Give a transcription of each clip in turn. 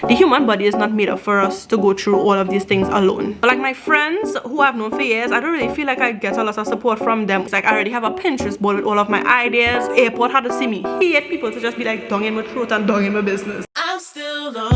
The human body is not made up for us to go through all of these things alone. But like my friends who I've known for years, I don't really feel like I get a lot of support from them. It's like I already have a Pinterest board with all of my ideas. Airport had to see me. Hate people to just be like dung in my throat and dung in my business. I'm still loyal.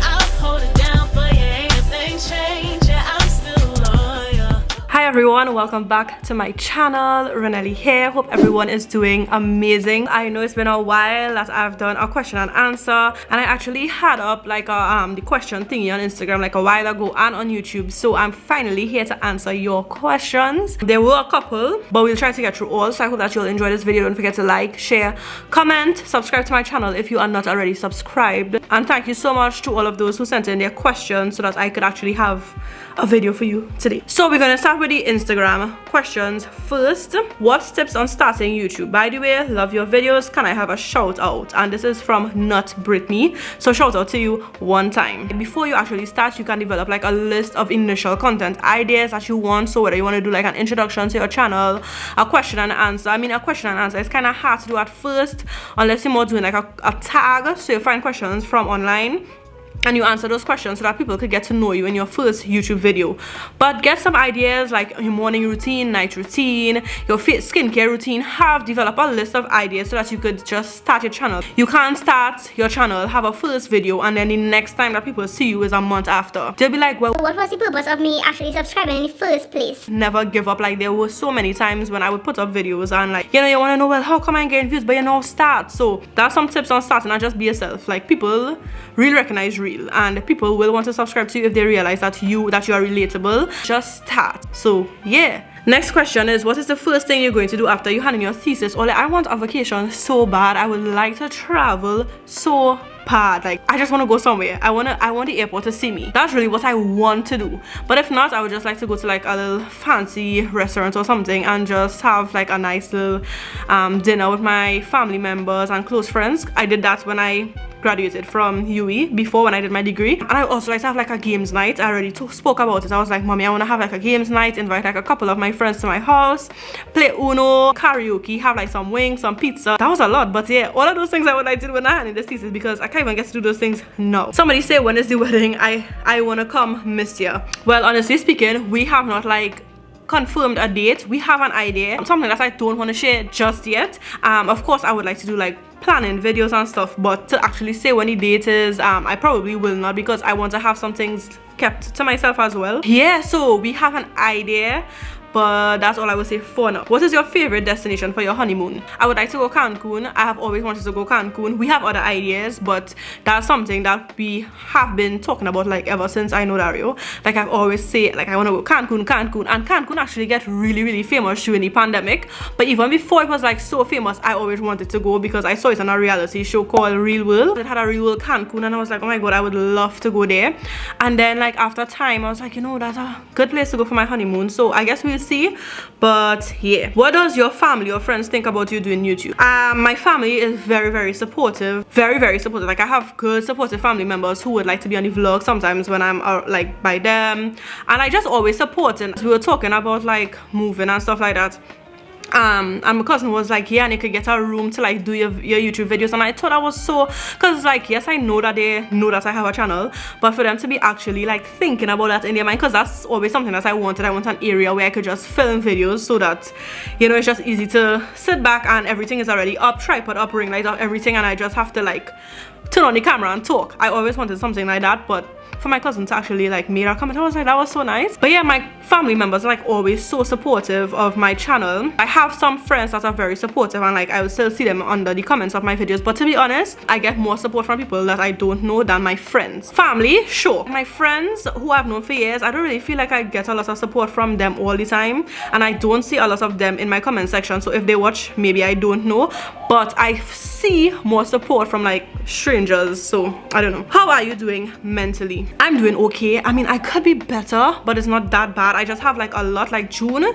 I'll hold it down for you, ain't a thing change. I'm still loyal. Hi everyone, welcome back to my channel. Raenelle-Lee here. Hope everyone is doing amazing. I know it's been a while that I've done a question and answer, and I actually had up like a the question thingy on Instagram like a while ago and on YouTube. So I'm finally here to answer your questions. There were a couple, but we'll try to get through all. So I hope that you'll enjoy this video. Don't forget to like, share, comment, subscribe to my channel if you are not already subscribed. And thank you so much to all of those who sent in their questions so that I could actually have a video for you today. So we're gonna start with the Instagram questions first. What's tips on starting YouTube? By the way, love your videos. Can I have a shout out? And this is from Not Brittany. So shout out to you one time. Before you actually start, you can develop like a list of initial content ideas that you want. So whether you want to do like an introduction to your channel, a question and answer. I mean, a question and answer is kind of hard to do at first unless you're more doing like a tag. So you find questions from online and you answer those questions so that people could get to know you in your first YouTube video. But get some ideas like your morning routine, night routine, your skincare routine. Develop a list of ideas so that you could just start your channel. You can't start your channel, have a first video, and then the next time that people see you is a month after. They'll be like, well, what was the purpose of me actually subscribing in the first place? Never give up. Like, there were so many times when I would put up videos and like, you know, you want to know, well, how come I get views? But you know, start. So that's some tips on starting, and just be yourself. Like, people really recognize real, and people will want to subscribe to you if they realize that you are relatable. Just start. So yeah. Next question is, what is the first thing you're going to do after you hand in your thesis? Or like, I want a vacation so bad. I would like to travel so bad. Like, I just want to go somewhere. I want the airport to see me. That's really what I want to do. But if not, I would just like to go to like a little fancy restaurant or something and just have like a nice little dinner with my family members and close friends. I did that when I graduated from UE, before when I did my degree. And I also like to have like a games night. I already spoke about it. I was like, mommy, I want to have like a games night, invite like a couple of my friends to my house, play Uno, karaoke, have like some wings, some pizza. That was a lot, but yeah, all of those things I would like to do when I had in this thesis, because I can't even get to do those things now. Somebody say, when is the wedding? I want to come this year. Well, honestly speaking, we have not like confirmed a date. We have an idea, something that I don't want to share just yet. Of course, I would like to do like planning videos and stuff, but to actually say when the date is, I probably will not, because I want to have some things kept to myself as well. Yeah, so we have an idea, but that's all I would say for now. What is your favorite destination for your honeymoon? I would like to go Cancun. I have always wanted to go Cancun. We have other ideas, but that's something that we have been talking about like ever since I know Dario. Like, I've always say like I want to go Cancun, and Cancun actually get really famous during the pandemic. But even before it was like so famous, I always wanted to go because I saw it on a reality show called Real World. It had a Real World Cancun, and I was like, oh my god, I would love to go there. And then like after time, I was like, you know, that's a good place to go for my honeymoon. So I guess we'll see. But yeah, what does your family or friends think about you doing YouTube? My family is very supportive, very supportive. Like, I have good supportive family members who would like to be on the vlog sometimes when I'm like by them, and I just always support. And we were talking about like moving and stuff like that. And my cousin was like, yeah, and you could get a room to like do your YouTube videos. And I thought I was so, because like, yes, I know that they know that I have a channel, but for them to be actually like thinking about that in their mind, because that's always something that I wanted. I want an area where I could just film videos so that, you know, it's just easy to sit back and everything is already up, tripod up, ring light up, everything, and I just have to like turn on the camera and talk. I always wanted something like that, but for my cousin to actually like made a comment, I was like, that was so nice. But yeah, my family members are like always so supportive of my channel. I have some friends that are very supportive, and like I will still see them under the comments of my videos, but to be honest, I get more support from people that I don't know than my friends. Family, sure. My friends who I've known for years, I don't really feel like I get a lot of support from them all the time, and I don't see a lot of them in my comment section. So if they watch, maybe I don't know, but I see more support from like strangers. So I don't know. How are you doing mentally? I'm doing okay. I mean, I could be better, but it's not that bad. I just have like a lot. Like, June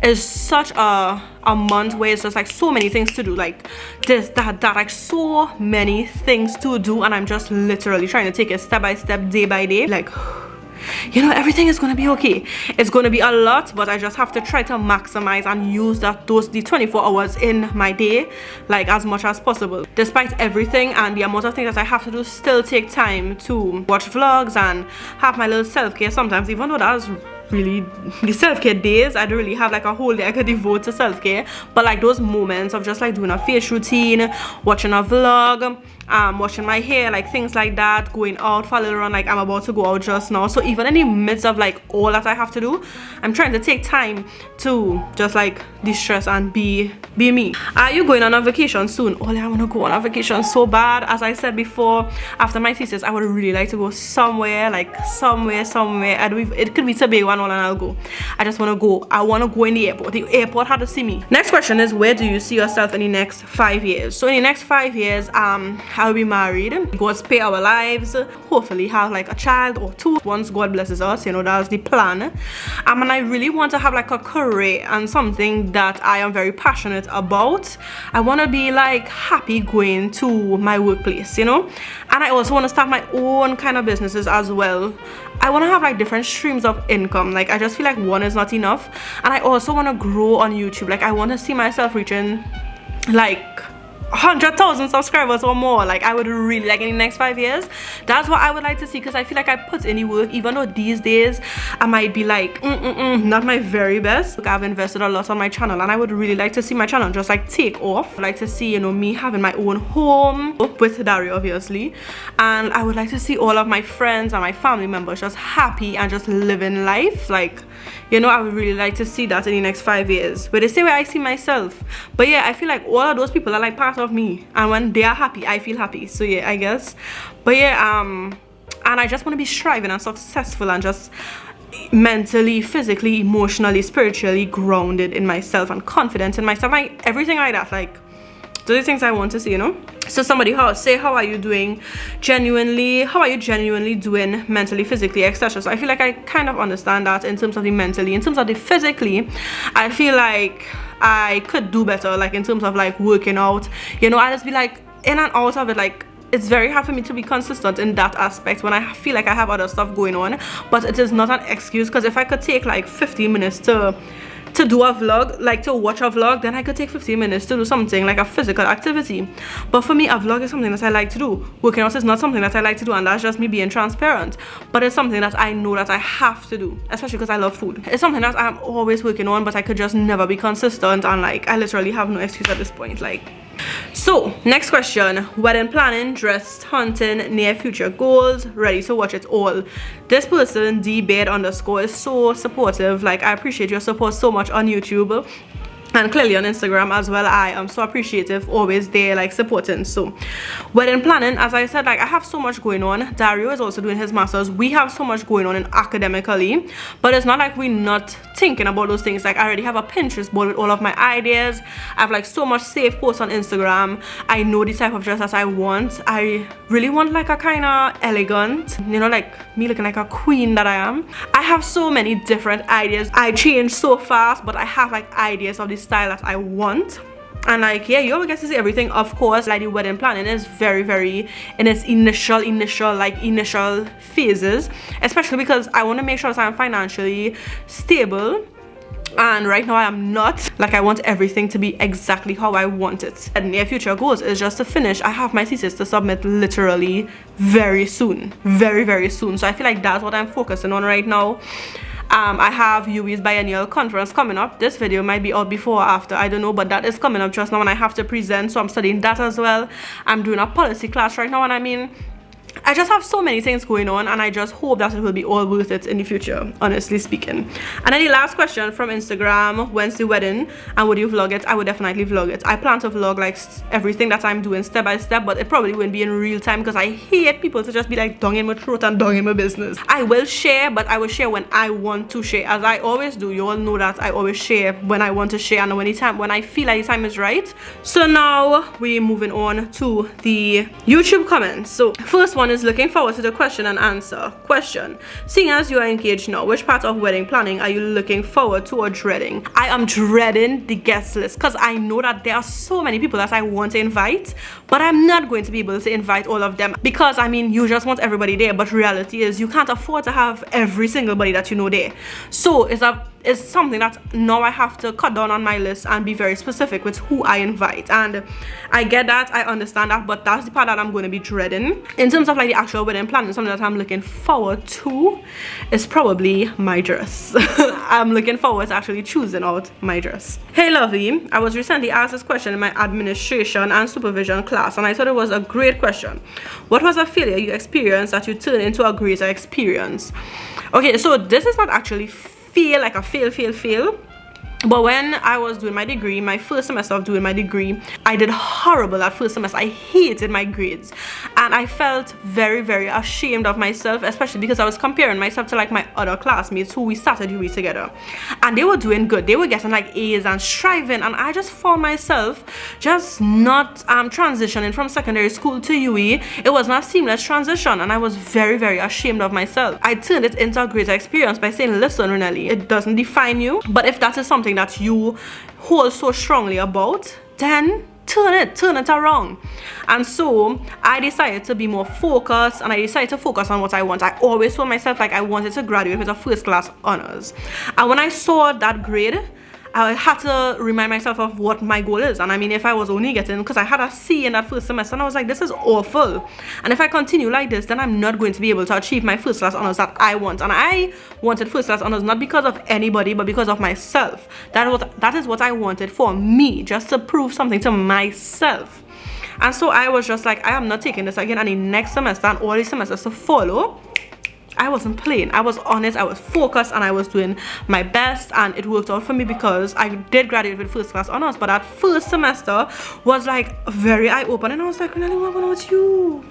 is such a month where it's just like so many things to do, like this, that, like so many things to do, and I'm just literally trying to take it step by step, day by day. Like, you know, everything is gonna be okay. It's gonna be a lot, but I just have to try to maximize and use the 24 hours in my day like as much as possible. Despite everything and the amount of things that I have to do, still take time to watch vlogs and have my little self-care sometimes, even though that's really the self-care days. I don't really have like a whole day I could devote to self-care, but like those moments of just like doing a face routine, watching a vlog, washing my hair, like things like that, going out for a little run, like I'm about to go out just now. So even in the midst of like all that I have to do, I'm trying to take time to just like de-stress and be me. Are you going on a vacation soon? Oh, I want to go on a vacation so bad. As I said before, after my thesis I would really like to go somewhere, like somewhere. It could be Tobago and all, and I'll go. I just want to go. I want to go in the airport. The airport had to see me. Next question is, where do you see yourself in the next 5 years? So in the next 5 years, I'll be married, God spare our lives, hopefully have like a child or two once God blesses us, you know, that's the plan. And I really want to have like a career and something that I am very passionate about. I want to be like happy going to my workplace, you know, and I also want to start my own kind of businesses as well. I want to have like different streams of income. Like I just feel like one is not enough, and I also want to grow on YouTube. Like I want to see myself reaching like 100,000 subscribers or more. Like I would really like in the next 5 years. That's what I would like to see, because I feel like I put in the work, even though these days I might be like not my very best. Like I've invested a lot on my channel, and I would really like to see my channel just like take off. I'd like to see, you know, me having my own home with Dario obviously, and I would like to see all of my friends and my family members just happy and just living life. Like, you know, I would really like to see that in the next 5 years, where they say where I see myself. But yeah, I feel like all of those people are like part of me, and when they are happy I feel happy. So yeah, I guess. But yeah, and I just want to be striving and successful and just mentally, physically, emotionally, spiritually grounded in myself and confident in myself, like everything like that. Like those are things I want to see, you know. So somebody how are you doing genuinely, how are you genuinely doing mentally, physically, etc. So I feel like I kind of understand that in terms of the mentally. In terms of the physically, I feel like I could do better, like in terms of like working out, you know. I just be like in and out of it. Like it's very hard for me to be consistent in that aspect when I feel like I have other stuff going on. But it is not an excuse, because if I could take like 15 minutes to do a vlog, like to watch a vlog, then I could take 15 minutes to do something like a physical activity. But for me, a vlog is something that I like to do. Working out is not something that I like to do, and that's just me being transparent. But it's something that I know that I have to do, especially because I love food. It's something that I'm always working on, but I could just never be consistent, and like I literally have no excuse at this point. Like, so next question: wedding planning, dress hunting, near future goals, ready to watch it all. This person, dbed_, is so supportive. Like I appreciate your support so much on YouTube and clearly on Instagram as well. I am so appreciative, always there like supporting. So wedding planning, as I said, like I have so much going on. Dario is also doing his masters. We have so much going on in academically, but it's not like we're not thinking about those things. Like I already have a Pinterest board with all of my ideas. I have like so much safe posts on Instagram. I know the type of dress that I want. I really want like a kind of elegant, you know, like me looking like a queen that I am. I have so many different ideas. I change so fast, but I have like ideas of the style that I want. And like, yeah, you all get to see everything. Of course, like the wedding planning is very in its initial phases, especially because I want to make sure that I'm financially stable, and right now I am not. Like I want everything to be exactly how I want it. And near future goals is just to finish. I have my thesis to submit literally very soon, very soon. So I feel like that's what I'm focusing on right now. I have UWI's biennial conference coming up. This video might be out before or after, I don't know, but that is coming up just now, and I have to present, so I'm studying that as well. I'm doing a policy class right now, and I mean, I just have so many things going on, and I just hope that it will be all worth it in the future, honestly speaking. And then the last question from Instagram: when's the wedding and would you vlog it? I would definitely vlog it. I plan to vlog like everything that I'm doing step by step, but it probably won't be in real time because I hate people to just be like dung in my throat and dung in my business. I will share, but I will share when I want to share, as I always do. You all know that I always share when I want to share and when I feel like the time is right. So now we're moving on to the YouTube comments. So first one one is looking forward to the question and answer. Question: seeing as you are engaged now, which part of wedding planning are you looking forward to or dreading? I am dreading the guest list because I know that there are so many people that I want to invite, but I'm not going to be able to invite all of them because I mean you just want everybody there, but reality is you can't afford to have every single body that you know there. So it's something that now I have to cut down on my list and be very specific with who I invite. And I get that, I understand that, but that's the part that I'm going to be dreading. In terms of like the actual wedding planning, something that I'm looking forward to is probably my dress. I'm looking forward to actually choosing out my dress. Hey lovely, I was recently asked this question in my administration and supervision class, and I thought it was a great question. What was a failure you experienced that you turned into a greater experience? Okay, so this is not actually feel like a fail, but when I was doing my degree, my first semester of doing my degree, I did horrible that first semester. I hated my grades and I felt very, very ashamed of myself, especially because I was comparing myself to like my other classmates who we started UE together, and they were doing good, they were getting like A's and striving, and I just found myself just not transitioning from secondary school to UE. It was not a seamless transition, and I was very, very ashamed of myself. I turned it into a greater experience by saying, listen Raenelle-Lee, it doesn't define you, but if that is something that you hold so strongly about, then turn it around. And so I decided to be more focused, and I decided to focus on what I want. I always told myself like I wanted to graduate with a first class honors, and when I saw that grade, I had to remind myself of what my goal is. And I mean, if I was only getting, because I had a C in that first semester, and I was like, this is awful, and if I continue like this, then I'm not going to be able to achieve my first class honors that I want. And I wanted first class honors not because of anybody, but because of myself. That is what I wanted for me, just to prove something to myself. And so I was just like, I am not taking this again. And the next semester and all the semesters to follow, I wasn't playing. I was honest, I was focused, and I was doing my best, and it worked out for me because I did graduate with first class honors. But that first semester was like very eye-opening, and I was like, Raenelle-Lee, what's going on with you?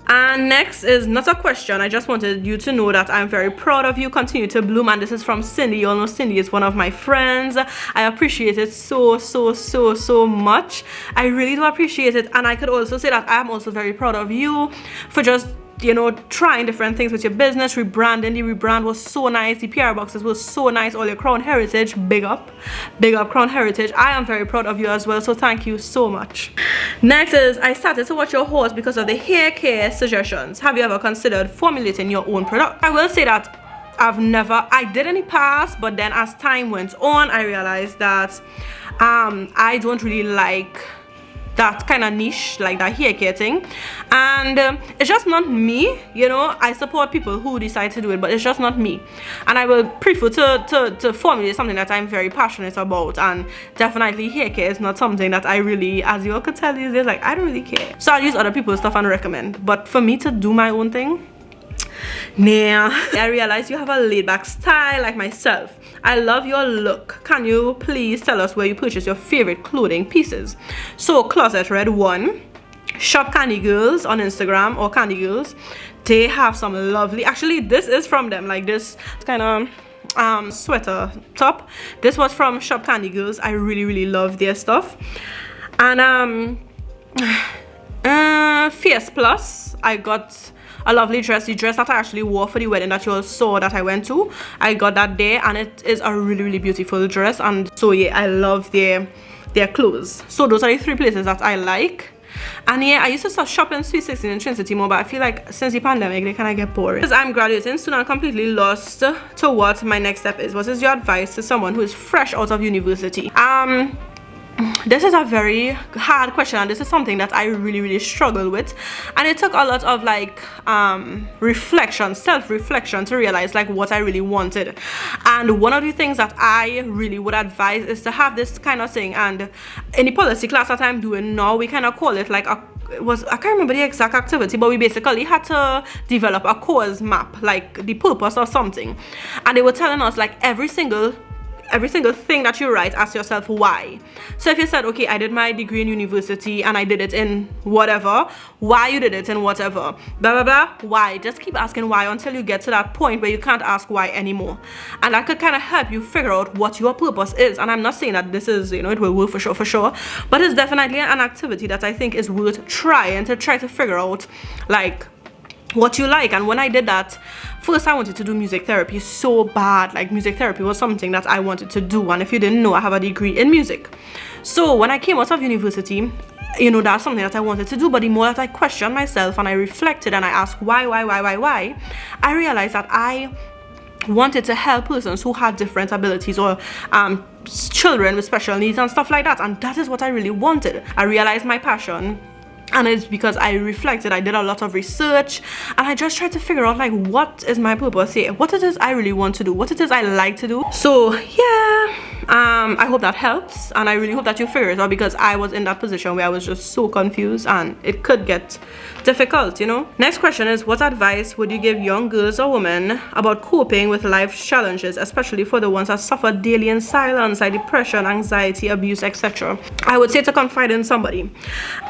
And next is not a question. I just wanted you to know that I'm very proud of you. Continue to bloom. And this is from Cindy. You all know Cindy is one of my friends. I appreciate it so much. I really do appreciate it. And I could also say that I'm also very proud of you for just, you know, trying different things with your business, rebranding. The rebrand was so nice. The PR boxes was so nice. All your Crown Heritage, big up Crown Heritage. I am very proud of you as well, so thank you so much. Next is, I started to watch your hauls because of the hair care suggestions. Have you ever considered formulating your own product? I will say that I did in the past, but then as time went on, I realized that I don't really like that kind of niche, like that hair care thing, and it's just not me, you know. I support people who decide to do it, but it's just not me, and I will prefer to formulate something that I'm very passionate about. And definitely hair care is not something that I really, as you all could tell these days, like I don't really care. So I'll use other people's stuff and recommend, but for me to do my own thing, nah. I realize you have a laid-back style like myself. I love your look. Can you please tell us where you purchase your favorite clothing pieces? So Closet Red 1, Shop Candy Girls on Instagram, or Candy Girls. They have some lovely, actually this is from them, like this kind of sweater top. This was from Shop Candy Girls. I really love their stuff. And Fierce Plus, I got a lovely dress. The dress that I actually wore for the wedding that you all saw that I went to, I got that there, and it is a really beautiful dress. And so yeah, I love their clothes. So those are the 3 places that I like. And yeah, I used to start shopping Sweet 16 in Trinity more, but I feel like since the pandemic they kind of get boring. Because I'm graduating soon and completely lost to what my next step is. What is your advice to someone who is fresh out of university? This is a very hard question, and this is something that I really struggle with, and it took a lot of like self-reflection to realize like what I really wanted. And one of the things that I really would advise is to have this kind of thing. And in the policy class that I'm doing now, we kind of call it like I can't remember the exact activity, but we basically had to develop a course map, like the purpose of something, and they were telling us like every single every single thing that you write, ask yourself why. So if you said, okay, I did my degree in university and I did it in whatever, why you did it in whatever, blah blah blah, why? Just keep asking why until you get to that point where you can't ask why anymore. And that could kind of help you figure out what your purpose is. And I'm not saying that this is, it will work for sure, but it's definitely an activity that I think is worth trying to figure out like what you like. And when I did that, first I wanted to do music therapy so bad. Like, music therapy was something that I wanted to do, and if you didn't know, I have a degree in music. So when I came out of university, that's something that I wanted to do. But the more that I questioned myself and I reflected and I asked why, I realized that I wanted to help persons who had different abilities, or children with special needs and stuff like that. And that is what I really wanted. I realized my passion, and it's because I reflected, I did a lot of research, and I just tried to figure out like, what is my purpose here, what it is I really want to do, what it is I like to do. So yeah, I hope that helps, and I really hope that you figure it out, because I was in that position where I was just so confused and it could get difficult. Next question is, what advice would you give young girls or women about coping with life challenges, especially for the ones that suffer daily in silence, like depression, anxiety, abuse, etc.? I would say to confide in somebody.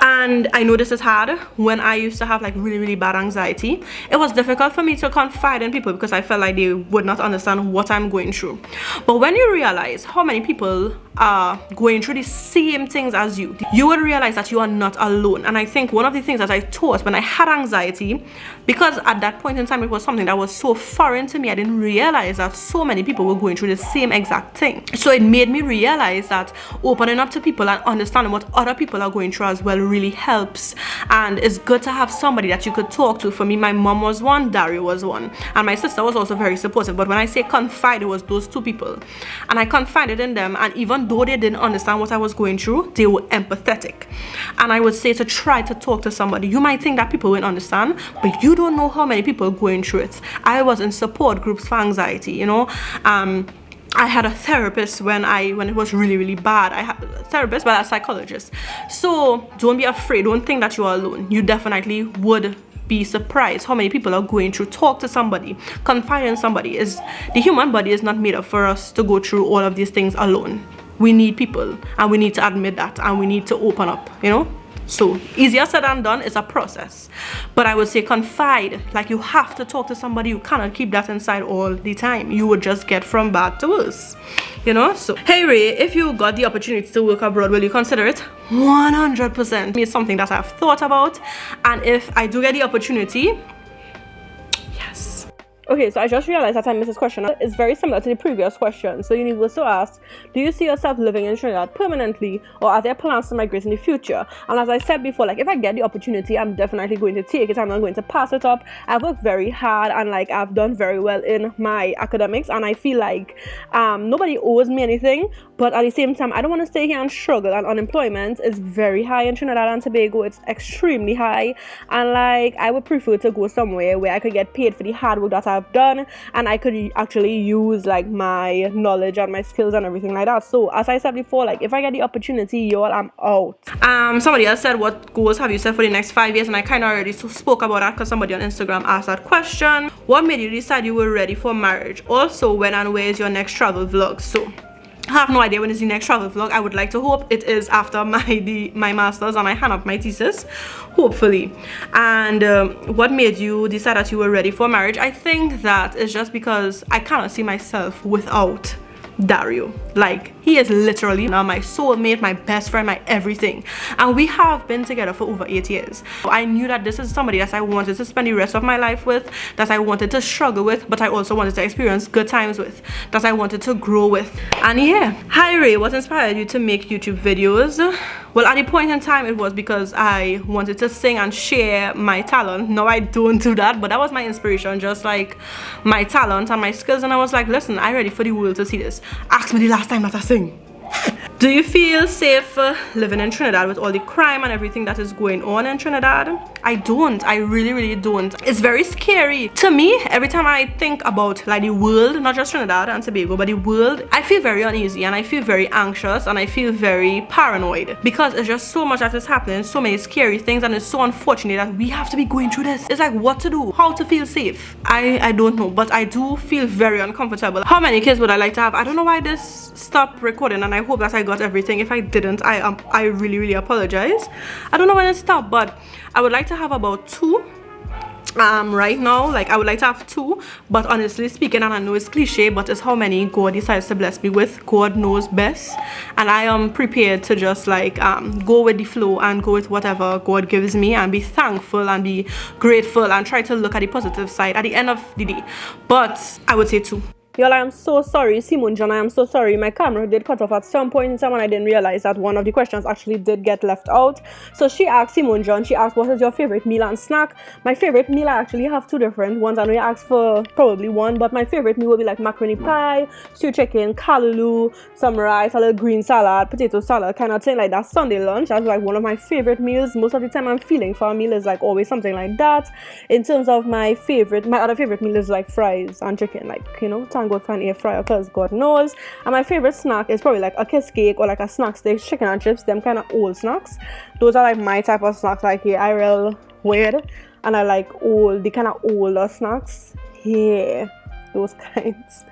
And I know this is hard. When I used to have like really bad anxiety, it was difficult for me to confide in people because I felt like they would not understand what I'm going through. But when you realize how many people are going through the same things as you would realize that you are not alone. And I think one of the things that I taught when I had anxiety, because at that point in time it was something that was so foreign to me, I didn't realize that so many people were going through the same exact thing. So it made me realize that opening up to people and understanding what other people are going through as well really helps. And it's good to have somebody that you could talk to. For me, my mom was one, Dario was one, and my sister was also very supportive. But when I say confide, it was those two people, and I confided in them, and even though they didn't understand what I was going through, they were empathetic. And I would say to try to talk to somebody. You might think that people won't understand, but you don't know how many people are going through it. I was in support groups for anxiety, I had a therapist when it was really bad. I had a therapist, but a psychologist. So don't be afraid. Don't think that you are alone. You definitely would be surprised how many people are going through. Talk to somebody. Confide in somebody. The human body is not made up for us to go through all of these things alone. We need people, and we need to admit that, and we need to open up, So easier said than done. Is a process, but I would say confide. Like, you have to talk to somebody. You cannot keep that inside all the time. You would just get from bad to worse, So hey Ray, if you got the opportunity to work abroad, will you consider it? 100%. It's something that I've thought about, and if I do get the opportunity, yes. Okay, so I just realized that I missed this question. It's very similar to the previous question. So Universal asked, do you see yourself living in Trinidad permanently, or are there plans to migrate in the future? And as I said before, like, if I get the opportunity, I'm definitely going to take it. I'm not going to pass it up. I've worked very hard, and like, I've done very well in my academics, and I feel like nobody owes me anything. But at the same time, I don't want to stay here and struggle, and unemployment is very high in Trinidad and Tobago. It's extremely high, and like, I would prefer to go somewhere where I could get paid for the hard work that I've done, and I could actually use like my knowledge and my skills and everything like that. So as I said before, like, if I get the opportunity, y'all, I'm out. Somebody else said, what goals have you set for the next 5 years? And I kind of already spoke about that because somebody on Instagram asked that question. What made you decide you were ready for marriage? Also, when and where is your next travel vlog? So I have no idea when is the next travel vlog. I would like to hope it is after my master's and I hand up my thesis, hopefully. And what made you decide that you were ready for marriage? I think that it's just because I cannot see myself without Dario. Like, he is literally now my soulmate, my best friend, my everything, and we have been together for over 8 years. I knew that this is somebody that I wanted to spend the rest of my life with, that I wanted to struggle with, but I also wanted to experience good times with, that I wanted to grow with. And yeah. Hi Ray, what inspired you to make YouTube videos? Well, at the point in time, it was because I wanted to sing and share my talent. No, I don't do that, but that was my inspiration, just like my talent and my skills. And I was like, listen, I'm ready for the world to see this. Ask me the last time that I sing. Do you feel safe living in Trinidad with all the crime and everything that is going on in Trinidad? I don't. I really don't. It's very scary. To me, every time I think about like the world, not just Trinidad and Tobago, but the world, I feel very uneasy and I feel very anxious and I feel very paranoid because it's just so much that is happening, so many scary things, and it's so unfortunate that we have to be going through this. It's like what to do, how to feel safe. I don't know, but I do feel very uncomfortable. How many kids would I like to have? I don't know why this stopped recording, and I hope that I got everything. If I didn't, I really apologize. I don't know when it stopped, but I would like to have about 2 right now. Like I would like to have 2, but honestly speaking, and I know it's cliche, but it's how many God decides to bless me with. God knows best, and I am prepared to just like go with the flow and go with whatever God gives me and be thankful and be grateful and try to look at the positive side at the end of the day. But I would say 2. Y'all, I am so sorry. Simone John, I am so sorry. My camera did cut off at some point in time and I didn't realize that one of the questions actually did get left out. So she asked, Simone John, she asked, what is your favorite meal and snack? My favorite meal, I actually have 2 different ones. I know you asked for probably one, but my favorite meal would be like macaroni pie, stew chicken, callaloo, some rice, a little green salad, potato salad, kind of thing like that. Sunday lunch, that's like one of my favorite meals. Most of the time I'm feeling for a meal is like always something like that. In terms of my other favorite meal is like fries and chicken, like, you know, go for an air fryer because God knows. And my favorite snack is probably like a kiss cake or like a snack stick, chicken and chips, them kind of old snacks. Those are like my type of snacks. Like here, I real weird, and I like the kind of older snacks. Yeah, those kinds.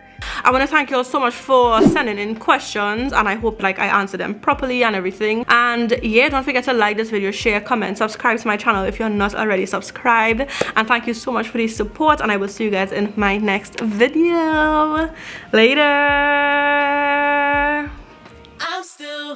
I want to thank you all so much for sending in questions, and I hope like I answered them properly and everything. And yeah, don't forget to like this video, share, comment, subscribe to my channel if you're not already subscribed. And thank you so much for the support, and I will see you guys in my next video. Later. I'm still